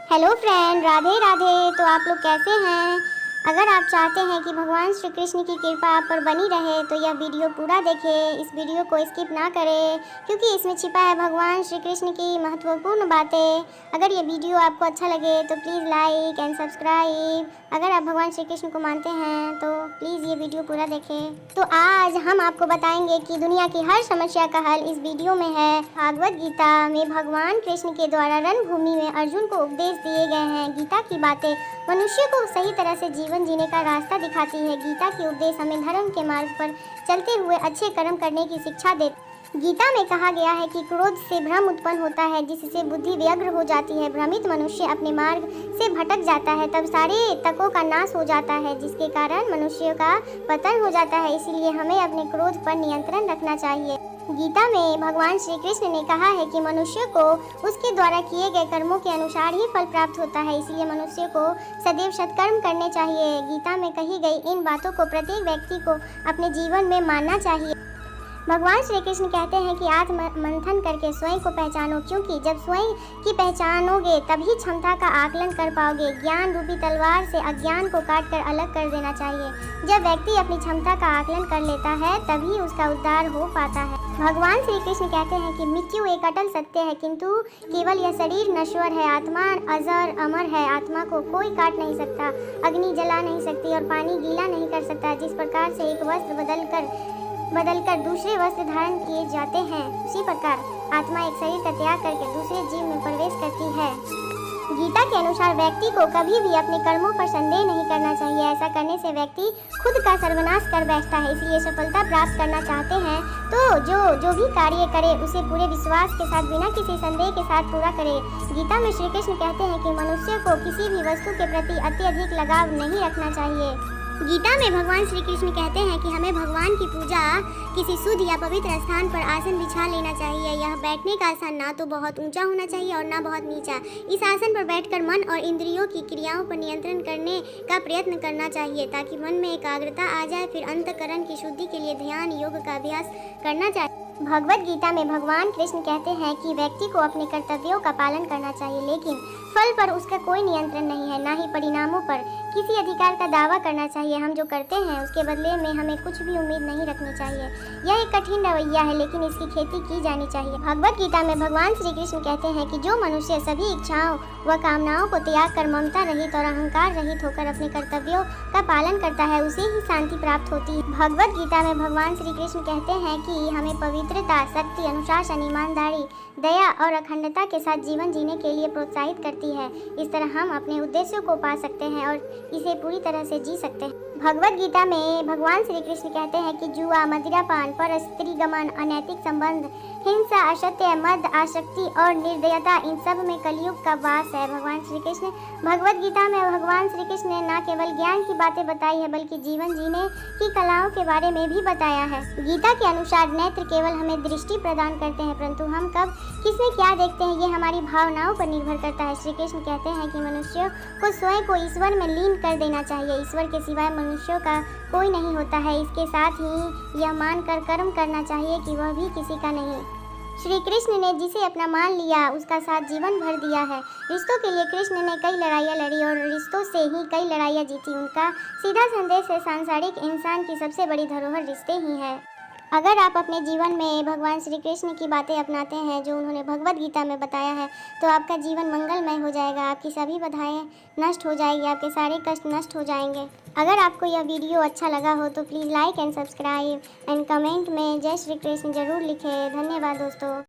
Hello friend, Radhe Radhe. तो आप लोग कैसे हैं? अगर आप चाहते हैं कि भगवान श्री कृष्ण की कृपा आप पर बनी रहे तो यह वीडियो पूरा देखें, इस वीडियो को स्किप ना करें क्योंकि इसमें छिपा है भगवान श्री कृष्ण की महत्वपूर्ण बातें। अगर ये वीडियो आपको अच्छा लगे तो प्लीज़ लाइक एंड सब्सक्राइब। अगर आप भगवान श्री कृष्ण को मानते हैं तो प्लीज़ ये वीडियो पूरा देखें। तो आज हम आपको बताएंगे कि दुनिया की हर समस्या का हल इस वीडियो में है। भागवत गीता में भगवान कृष्ण के द्वारा रणभूमि में अर्जुन को उपदेश दिए गए हैं। गीता की बातें मनुष्य को सही तरह से जीवन जीने का रास्ता दिखाती है। गीता की उपदेश हमें धर्म के मार्ग पर चलते हुए अच्छे कर्म करने की शिक्षा देती है। गीता में कहा गया है कि क्रोध से भ्रम उत्पन्न होता है जिससे बुद्धि व्यग्र हो जाती है। भ्रमित मनुष्य अपने मार्ग से भटक जाता है, तब सारे तकों का नाश हो जाता है जिसके कारण मनुष्य का पतन हो जाता है। इसीलिए हमें अपने क्रोध पर नियंत्रण रखना चाहिए। गीता में भगवान श्री कृष्ण ने कहा है कि मनुष्य को उसके द्वारा किए गए कर्मों के अनुसार ही फल प्राप्त होता है, इसलिए मनुष्य को सदैव सत्कर्म करने चाहिए। गीता में कही गई इन बातों को प्रत्येक व्यक्ति को अपने जीवन में मानना चाहिए। भगवान श्री कृष्ण कहते हैं कि आत्म मंथन करके स्वयं को पहचानो, क्योंकि जब स्वयं की पहचानोगे तभी क्षमता का आकलन कर पाओगे। ज्ञान रूपी तलवार से अज्ञान को काट कर अलग कर देना चाहिए। जब व्यक्ति अपनी क्षमता का आकलन कर लेता है तभी उसका उद्धार हो पाता है। भगवान श्री कृष्ण कहते हैं कि मृत्यु एक अटल सत्य है, किंतु केवल यह शरीर नश्वर है। आत्मा अजर अमर है। आत्मा को कोई काट नहीं सकता, अग्नि जला नहीं सकती और पानी गीला नहीं कर सकता। जिस प्रकार से एक वस्त्र बदलकर दूसरे वस्त्र धारण किए जाते हैं, उसी प्रकार आत्मा एक शरीर का त्याग करके दूसरे जीव में प्रवेश करती है। गीता के अनुसार व्यक्ति को कभी भी अपने कर्मों पर संदेह नहीं करना चाहिए। ऐसा करने से व्यक्ति खुद का सर्वनाश कर बैठता है। इसलिए सफलता प्राप्त करना चाहते हैं तो जो भी कार्य करे उसे पूरे विश्वास के साथ, बिना किसी संदेह के साथ पूरा करे। गीता में श्री कृष्ण कहते हैं कि मनुष्य को किसी भी वस्तु के प्रति अत्यधिक लगाव नहीं रखना चाहिए। गीता में भगवान श्री कृष्ण कहते हैं कि हमें भगवान की पूजा किसी शुद्ध या पवित्र स्थान पर आसन बिछा लेना चाहिए। यह बैठने का आसन ना तो बहुत ऊंचा होना चाहिए और ना बहुत नीचा। इस आसन पर बैठकर मन और इंद्रियों की क्रियाओं पर नियंत्रण करने का प्रयत्न करना चाहिए ताकि मन में एकाग्रता आ जाए। फिर अंतःकरण की शुद्धि के लिए ध्यान योग का अभ्यास करना चाहिए। भगवत गीता में भगवान कृष्ण कहते हैं कि व्यक्ति को अपने कर्तव्यों का पालन करना चाहिए, लेकिन फल पर उसका कोई नियंत्रण नहीं है, ना ही परिणामों पर किसी अधिकार का दावा करना चाहिए। हम जो करते हैं उसके बदले में हमें कुछ भी उम्मीद नहीं रखनी चाहिए। यह एक कठिन रवैया है, लेकिन इसकी खेती की जानी चाहिए। भगवत गीता में भगवान श्री कृष्ण कहते हैं कि जो मनुष्य सभी इच्छाओं व कामनाओं को त्याग कर ममता रहित और अहंकार रहित होकर अपने कर्तव्यों का पालन करता है, उसे ही शांति प्राप्त होती है। भगवत गीता में भगवान श्री कृष्ण कहते हैं कि हमें पवित्रता, शक्ति, अनुशासन, ईमानदारी, दया और अखंडता के साथ जीवन जीने के लिए प्रोत्साहित करती है। इस तरह हम अपने उद्देश्यों को पा सकते हैं और इसे पूरी तरह से जी सकते हैं। भगवत गीता में भगवान श्री कृष्ण कहते हैं कि जुआ, मदिरापान, पर स्त्री गमन, अनैतिक संबंध, हिंसा, असत्य, मद, आसक्ति और निर्दयता, इन सब में कलयुग का वास है। भगवान श्री कृष्ण भगवत गीता में भगवान श्री कृष्ण ने न केवल ज्ञान की बातें बताई है बल्कि जीवन जीने की कलाओं के बारे में भी बताया है। गीता के अनुसार नेत्र केवल हमें दृष्टि प्रदान करते हैं, परंतु हम कब किसमें क्या देखते हैं ये हमारी भावनाओं पर निर्भर करता है। श्री कृष्ण कहते हैं कि मनुष्य को स्वयं को ईश्वर में लीन कर देना चाहिए। ईश्वर के सिवाय मनुष्यों का कोई नहीं होता है। इसके साथ ही यह मानकर कर्म करना चाहिए कि वह भी किसी का नहीं। श्री कृष्ण ने जिसे अपना मान लिया उसका साथ जीवन भर दिया है। रिश्तों के लिए कृष्ण ने कई लड़ाइयाँ लड़ी और रिश्तों से ही कई लड़ाइयाँ जीती। उनका सीधा संदेश है, सांसारिक इंसान की सबसे बड़ी धरोहर रिश्ते ही है। अगर आप अपने जीवन में भगवान श्री कृष्ण की बातें अपनाते हैं जो उन्होंने भगवत गीता में बताया है तो आपका जीवन मंगलमय हो जाएगा। आपकी सभी बाधाएं नष्ट हो जाएगी, आपके सारे कष्ट नष्ट हो जाएंगे। अगर आपको यह वीडियो अच्छा लगा हो तो please like and subscribe and comment में जय श्री कृष्ण ज़रूर लिखें। धन्यवाद दोस्तों।